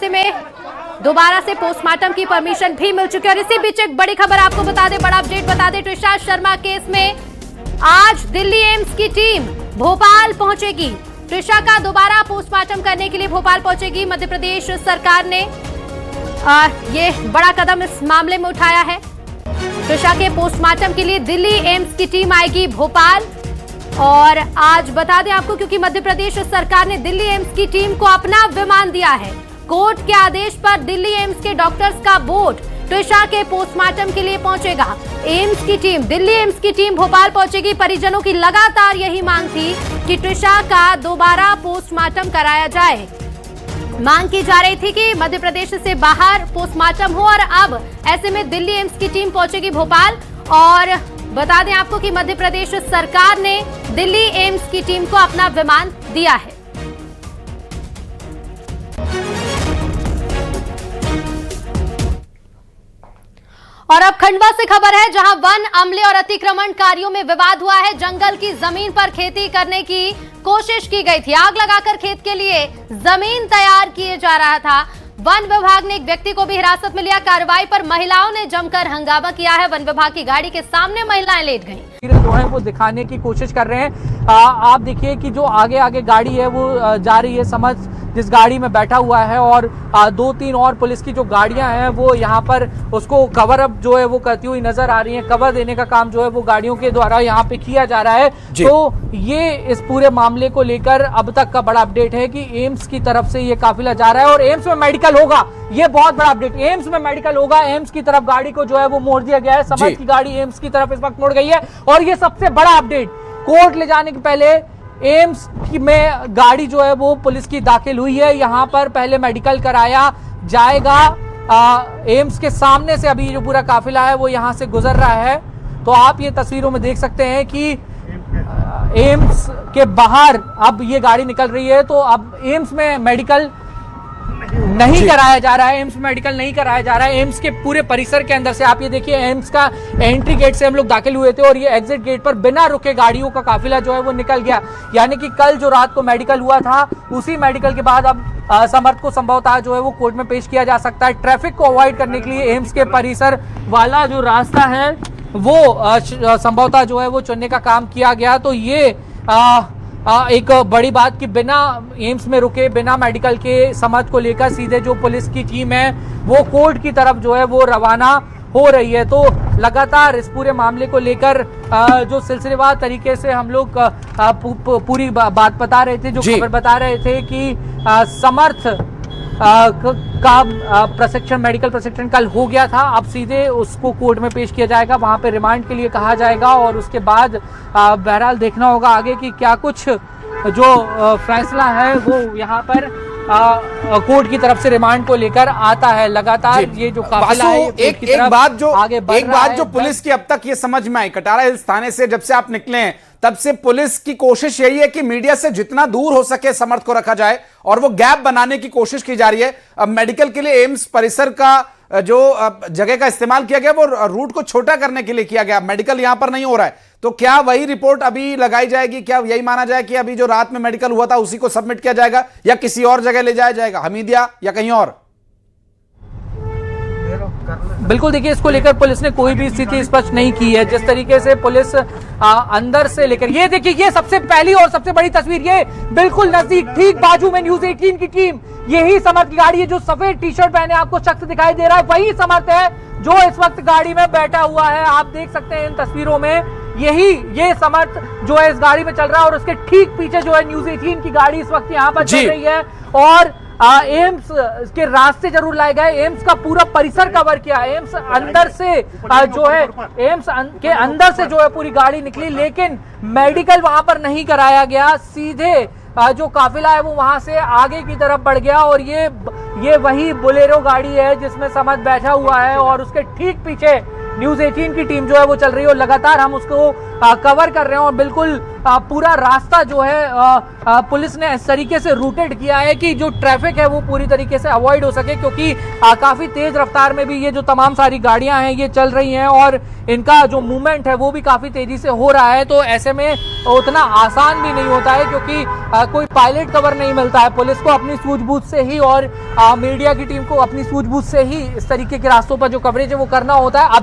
ऐसे में दोबारा से पोस्टमार्टम की परमिशन भी मिल चुकी है। और इसी बीच एक बड़ी खबर आपको बता दें, बड़ा अपडेट बता दें, ट्रिशा शर्मा केस में आज दिल्ली एम्स की टीम भोपाल पहुंचेगी। ट्रिशा का दोबारा पोस्टमार्टम करने के लिए भोपाल पहुंचेगी। मध्य प्रदेश सरकार ने ये बड़ा कदम इस मामले में उठाया है। ट्रिशा के पोस्टमार्टम के लिए दिल्ली एम्स की टीम आएगी भोपाल। और आज बता दें आपको, क्योंकि मध्य प्रदेश सरकार ने दिल्ली एम्स की टीम को अपना विमान दिया है। कोर्ट के आदेश पर दिल्ली एम्स के डॉक्टर्स का बोर्ड ट्रिशा के पोस्टमार्टम के लिए पहुंचेगा। एम्स की टीम, दिल्ली एम्स की टीम भोपाल पहुंचेगी। परिजनों की लगातार यही मांग थी कि ट्रिशा का दोबारा पोस्टमार्टम कराया जाए। मांग की जा रही थी कि मध्य प्रदेश से बाहर पोस्टमार्टम हो, और अब ऐसे में दिल्ली एम्स की टीम पहुंचेगी भोपाल। और बता दें आपको कि मध्य प्रदेश सरकार ने दिल्ली एम्स की टीम को अपना विमान दिया है। और अब खंडवा से खबर है, जहां वन अमले और अतिक्रमणकारियों में विवाद हुआ है। जंगल की जमीन पर खेती करने की कोशिश की गई थी। आग लगाकर खेत के लिए जमीन तैयार किए जा रहा था। वन विभाग ने एक व्यक्ति को भी हिरासत में लिया। कार्रवाई पर महिलाओं ने जमकर हंगामा किया है। वन विभाग की गाड़ी के सामने महिलाएं लेट गईं। जो है वो दिखाने की कोशिश कर रहे हैं। आप देखिए कि जो आगे आगे गाड़ी है वो जा रही है, समझ जिस गाड़ी में बैठा हुआ है, और 2-3 और पुलिस की जो गाड़ियां हैं वो यहाँ पर उसको कवर अप जो है वो करती हुई नजर आ रही हैं। कवर देने का काम जो है वो गाड़ियों के द्वारा यहाँ पे किया जा रहा है। तो ये इस पूरे मामले को लेकर अब तक का बड़ा अपडेट है कि एम्स की तरफ से ये काफिला जा रहा है और एम्स में मेडिकल होगा। ये बहुत बड़ा अपडेट, एम्स में मेडिकल होगा। एम्स की तरफ गाड़ी को जो है वो मोड़ दिया गया है। समझ की गाड़ी एम्स की तरफ इस वक्त मोड़ गई है। और ये सबसे बड़ा अपडेट, कोर्ट ले जाने के पहले एम्स में गाड़ी जो है वो पुलिस की दाखिल हुई है। यहाँ पर पहले मेडिकल कराया जाएगा। एम्स के सामने से अभी जो पूरा काफिला है वो यहाँ से गुजर रहा है। तो आप ये तस्वीरों में देख सकते हैं कि एम्स के बाहर अब ये गाड़ी निकल रही है। तो अब एम्स में मेडिकल नहीं कराया जा रहा है, एम्स मेडिकल नहीं कराया जा रहा है। एम्स के पूरे परिसर के अंदर से आप ये देखिए, एम्स का एंट्री गेट से हम लोग दाखिल हुए थे और ये एग्जिट गेट पर बिना रुके गाड़ियों का काफिला जो है वो निकल गया। यानी कि कल जो रात को मेडिकल हुआ था, उसी मेडिकल के बाद अब समर्थ को संभवतः जो है वो कोर्ट में पेश किया जा सकता है। ट्रैफिक को अवॉइड करने के लिए एम्स के परिसर वाला जो रास्ता है वो संभवतः जो है वो चुनने का काम किया गया। तो ये एक बड़ी बात कि बिना एम्स में रुके, बिना मेडिकल के समझ को लेकर सीधे जो पुलिस की टीम है वो कोर्ट की तरफ जो है वो रवाना हो रही है। तो लगातार इस पूरे मामले को लेकर जो सिलसिलेवार तरीके से हम लोग पूरी बात बता रहे थे, जो खबर बता रहे थे कि समर्थ का प्रशिक्षण, मेडिकल प्रशिक्षण कल हो गया था। अब सीधे उसको कोर्ट में पेश किया जाएगा, वहां पे रिमांड के लिए कहा जाएगा और उसके बाद बहरहाल देखना होगा आगे कि क्या कुछ जो फैसला है वो यहाँ पर कोर्ट की तरफ से रिमांड को लेकर आता है। लगातार ये जो काफिला है एक बात जो पुलिस की अब तक ये समझ में आई, कटारा हिल्स थाने से जब से आप निकले हैं तब से पुलिस की कोशिश यही है कि मीडिया से जितना दूर हो सके समर्थ को रखा जाए और वो गैप बनाने की कोशिश की जा रही है। अब मेडिकल के लिए एम्स परिसर का जो जगह का इस्तेमाल किया गया वो रूट को छोटा करने के लिए किया गया। मेडिकल यहां पर नहीं हो रहा है, तो क्या वही रिपोर्ट अभी लगाई जाएगी? क्या यही माना जाए कि अभी जो रात में मेडिकल हुआ था उसी को सबमिट किया जाएगा या किसी और जगह ले जाया जाएगा, हमीदिया या कहीं और? बिल्कुल, देखिए इसको लेकर पुलिस ने कोई भी स्थिति स्पष्ट नहीं की है। जिस तरीके से पुलिस अंदर से लेकर, ये देखिए, ये सबसे पहली और सबसे बड़ी तस्वीर, ये बिल्कुल नजदीक ठीक बाजू में न्यूज़ 18 की टीम, यही समर्थ की गाड़ी है। जो सफेद टी शर्ट पहने आपको शख्स दिखाई दे रहा है वही समर्थ है जो इस वक्त गाड़ी में बैठा हुआ है। आप देख सकते हैं इन तस्वीरों में, ये समर्थ जो है इस गाड़ी में चल रहा है और उसके ठीक पीछे जो है न्यूज़ 18 की गाड़ी इस वक्त यहाँ पर चल रही है। और एम्स के रास्ते जरूर लाए गए, एम्स का पूरा परिसर कवर किया, एम्स अंदर से जो है एम्स के अंदर से जो है पूरी गाड़ी निकली, लेकिन मेडिकल वहां पर नहीं कराया गया। सीधे जो काफिला है वो वहां से आगे की तरफ बढ़ गया और ये वही बोलेरो गाड़ी है जिसमें समझ बैठा हुआ है और उसके ठीक पीछे न्यूज़ 18 की टीम जो है वो चल रही है और लगातार हम उसको कवर कर रहे हैं और बिल्कुल पूरा रास्ता जो है पुलिस ने इस तरीके से रूटेड किया है कि जो ट्रैफिक है वो पूरी तरीके से अवॉइड हो सके, क्योंकि काफी तेज रफ्तार में भी ये जो तमाम सारी गाड़ियां हैं ये चल रही हैं और इनका जो मूवमेंट है वो भी काफी तेजी से हो रहा है। तो ऐसे में उतना आसान भी नहीं होता है, क्योंकि कोई पायलट कवर नहीं मिलता है। पुलिस को अपनी सूझबूझ से ही और मीडिया की टीम को अपनी सूझबूझ से ही इस तरीके के रास्तों पर जो कवरेज है वो करना होता है।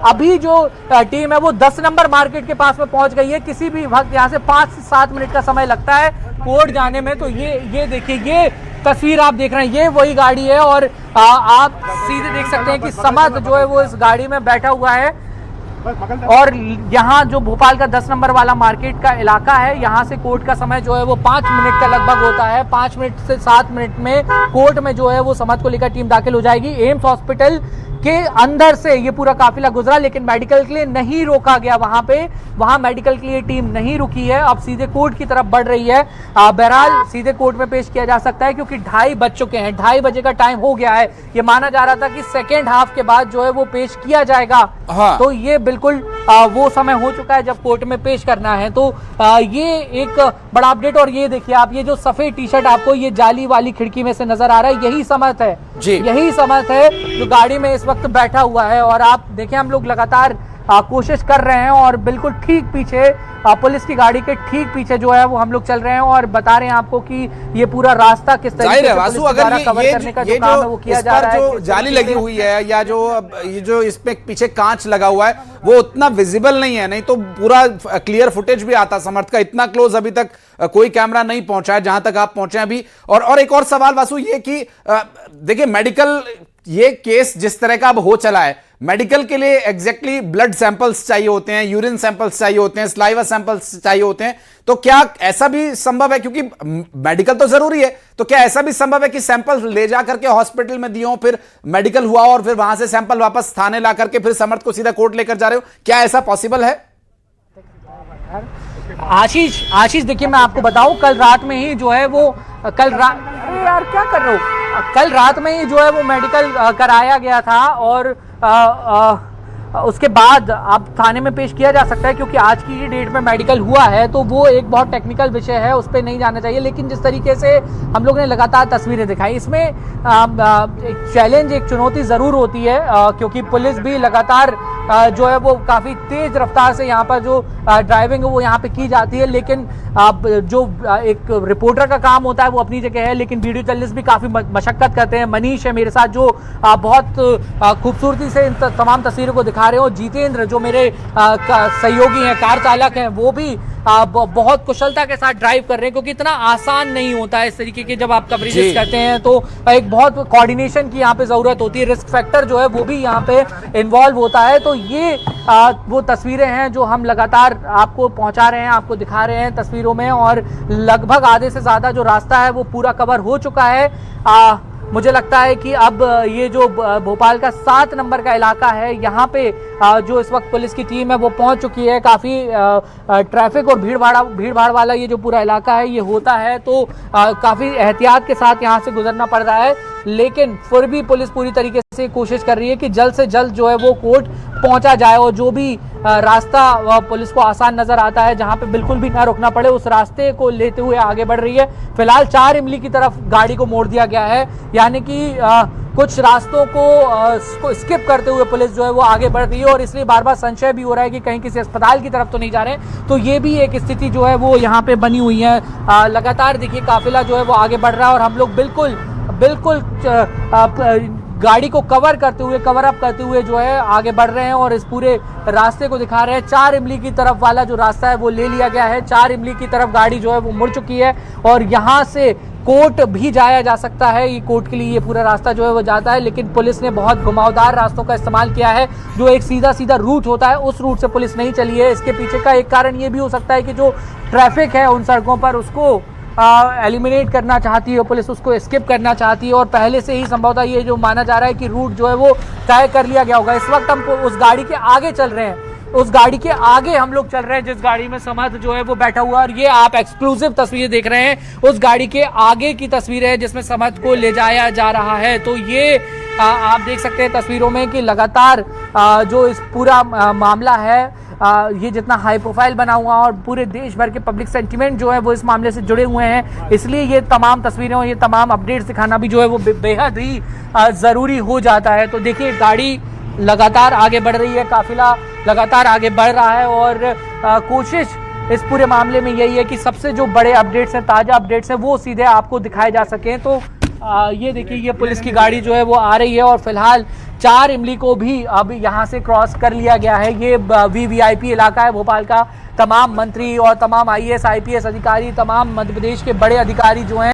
अभी जो टीम है वो 10 नंबर मार्केट के पास में पहुंच गई है। किसी भी वक्त यहाँ से 5 से 7 मिनट का समय लगता है कोर्ट जाने में। तो ये देखिए, ये तस्वीर आप देख रहे हैं, ये वही गाड़ी है और आप सीधे देख सकते हैं कि समर्थ जो है वो इस गाड़ी में बैठा हुआ है। और यहाँ जो भोपाल का 10 नंबर वाला मार्केट का इलाका है, यहाँ से कोर्ट का समय जो है वो 5 मिनट का लगभग होता है। 5 मिनट से 7 मिनट में कोर्ट में जो है वो समर्थ को लेकर टीम दाखिल हो जाएगी। एम्स हॉस्पिटल के अंदर से ये पूरा काफिला गुजरा, लेकिन मेडिकल के लिए नहीं रोका गया। वहां मेडिकल के लिए टीम नहीं रुकी है। अब सीधे कोर्ट की तरफ बढ़ रही है। बहरहाल सीधे कोर्ट में पेश किया जा सकता है, क्योंकि 2:30 बज चुके हैं। 2:30 बजे का टाइम हो गया है। ये माना जा रहा था कि सेकेंड हाफ के बाद जो है वो पेश किया जाएगा। तो ये बिल्कुल वो समय हो चुका है जब कोर्ट में पेश करना है। तो ये एक बड़ा अपडेट। और ये देखिए आप, ये जो सफेद टी शर्ट आपको ये जाली वाली खिड़की में से नजर आ रहा है, यही समर्थ है जी। यही समर्थ है जो गाड़ी में इस वक्त बैठा हुआ है। और आप देखिए, हम लोग लगातार कोशिश कर रहे हैं और बिल्कुल ठीक पीछे पुलिस की गाड़ी के ठीक पीछे जो है वो हम लोग चल रहे हैं और बता रहे हैं आपको कि ये पूरा रास्ता किस तरीके से पुलिस द्वारा कवर करने का जो काम है वो किया जा रहा है। जो जाली लगी हुई है या जो इसमें पीछे कांच लगा हुआ है वो उतना विजिबल नहीं है, नहीं तो पूरा क्लियर फुटेज भी आता समर्थ का। इतना क्लोज अभी तक कोई कैमरा नहीं पहुंचा है जहां तक आप पहुंचे अभी। और एक और सवाल वासु ये कि देखिए, मेडिकल ये केस जिस तरह का अब हो चला है, मेडिकल के लिए एग्जैक्टली ब्लड सैंपल्स चाहिए होते हैं, यूरिन सैंपल्स चाहिए होते हैं, स्लाइवा सैंपल्स चाहिए होते हैं। तो क्या ऐसा भी संभव है, क्योंकि मेडिकल तो जरूरी है, तो क्या ऐसा भी संभव है कि सैंपल ले जा करके हॉस्पिटल में दिए हो, फिर मेडिकल हुआ और फिर वहां से सैंपल वापस थाने ला करके फिर समर्थ को सीधा कोर्ट लेकर जा रहे हो? क्या ऐसा पॉसिबल है? आशीष देखिए, मैं आपको बताऊं, कल रात में ही जो है वो अरे यार क्या कर रहे हो, कल रात में ही जो है वो मेडिकल कराया गया था और उसके बाद अब थाने में पेश किया जा सकता है, क्योंकि आज की डेट में मेडिकल हुआ है। तो वो एक बहुत टेक्निकल विषय है, उस पर नहीं जाना चाहिए। लेकिन जिस तरीके से हम लोग ने लगातार तस्वीरें दिखाई, इसमें एक चैलेंज, एक चुनौती जरूर होती है, क्योंकि पुलिस भी लगातार जो है वो काफी तेज रफ्तार से यहाँ पर जो ड्राइविंग है वो यहाँ पे की जाती है। लेकिन जो एक रिपोर्टर का काम होता है वो अपनी जगह है, लेकिन वीडियो जर्नलिस्ट भी काफी मशक्कत करते हैं। मनीष है मेरे साथ जो बहुत खूबसूरती से इन तमाम तस्वीरों को दिखा रहे हो। जितेंद्र जो मेरे सहयोगी हैं, कार चालक हैं, वो भी बहुत कुशलता के साथ ड्राइव कर रहे हैं, क्योंकि इतना आसान नहीं होता है इस तरीके के जब आप कवरेजेस करते हैं। तो एक बहुत कोऑर्डिनेशन की यहाँ पे जरूरत होती है, रिस्क फैक्टर जो है वो भी यहाँ पे इन्वॉल्व होता है। तो ये वो तस्वीरें हैं जो हम लगातार आपको पहुंचा रहे हैं, आपको दिखा रहे हैं तस्वीरों में। और लगभग आधे से ज्यादा जो रास्ता है वो पूरा कवर हो चुका है। मुझे लगता है कि अब ये जो भोपाल का 7 नंबर का इलाका है, यहाँ पे जो इस वक्त पुलिस की टीम है वो पहुंच चुकी है। काफी ट्रैफिक और भीड़-भाड़ वाला ये जो पूरा इलाका है ये होता है, तो काफी एहतियात के साथ यहाँ से गुजरना पड़ रहा है। लेकिन फिर भी पुलिस पूरी तरीके से कोशिश कर रही है कि जल्द से जल्द जो है वो कोर्ट पहुंचा जाए, और जो भी रास्ता पुलिस को आसान नजर आता है, जहां पे बिल्कुल भी ना रुकना पड़े, उस रास्ते को लेते हुए आगे बढ़ रही है। फिलहाल 4 इमली की तरफ गाड़ी को मोड़ दिया गया है, यानी कि कुछ रास्तों को स्किप करते हुए पुलिस जो है वो आगे बढ़ रही है। और इसलिए बार बार संशय भी हो रहा है कि कहीं किसी अस्पताल की तरफ तो नहीं जा रहे हैं। तो ये भी एक स्थिति जो है वो यहाँ पे बनी हुई है। लगातार देखिए काफिला जो है वो आगे बढ़ रहा है और हम लोग बिल्कुल गाड़ी को कवर अप करते हुए जो है आगे बढ़ रहे हैं और इस पूरे रास्ते को दिखा रहे हैं। 4 इमली की तरफ वाला जो रास्ता है वो ले लिया गया है। 4 इमली की तरफ गाड़ी जो है वो मुड़ चुकी है और यहाँ से कोर्ट भी जाया जा सकता है। ये कोर्ट के लिए ये पूरा रास्ता जो है वो जाता है, लेकिन पुलिस ने बहुत घुमावदार रास्तों का इस्तेमाल किया है। जो एक सीधा रूट होता है उस रूट से पुलिस नहीं चली है। इसके पीछे का एक कारण ये भी हो सकता है कि जो ट्रैफिक है उन सड़कों पर उसको एलिमिनेट करना चाहती है पुलिस, उसको स्किप करना चाहती है और पहले से ही संभवतः ये जो माना जा रहा है कि रूट जो है वो तय कर लिया गया होगा। इस वक्त हम उस गाड़ी के आगे चल रहे हैं, उस गाड़ी के आगे हम लोग चल रहे हैं जिस गाड़ी में समर्थ जो है वो बैठा हुआ है। और ये आप एक्सक्लूसिव तस्वीरें देख रहे हैं, उस गाड़ी के आगे की तस्वीरें हैं जिसमें समर्थ को ले जाया जा रहा है। तो ये आप देख सकते हैं तस्वीरों में कि लगातार जो इस पूरा मामला है ये जितना हाई प्रोफाइल बना हुआ और पूरे देश भर के पब्लिक सेंटिमेंट जो है वो इस मामले से जुड़े हुए हैं, इसलिए ये तमाम तस्वीरें और ये तमाम अपडेट्स दिखाना भी जो है वो बेहद ही ज़रूरी हो जाता है। तो देखिए गाड़ी लगातार आगे बढ़ रही है, काफिला लगातार आगे बढ़ रहा है और कोशिश इस पूरे मामले में यही है कि सबसे जो बड़े अपडेट्स हैं, ताज़ा अपडेट्स हैं, वो सीधे आपको दिखाए जा सकें। तो ये देखिए ये पुलिस की गाड़ी जो है वो आ रही है और फिलहाल 4 इमली को भी अब यहाँ से क्रॉस कर लिया गया है। ये VVIP इलाका है भोपाल का। तमाम मंत्री और तमाम IAS IPS अधिकारी, तमाम मध्य प्रदेश के बड़े अधिकारी जो हैं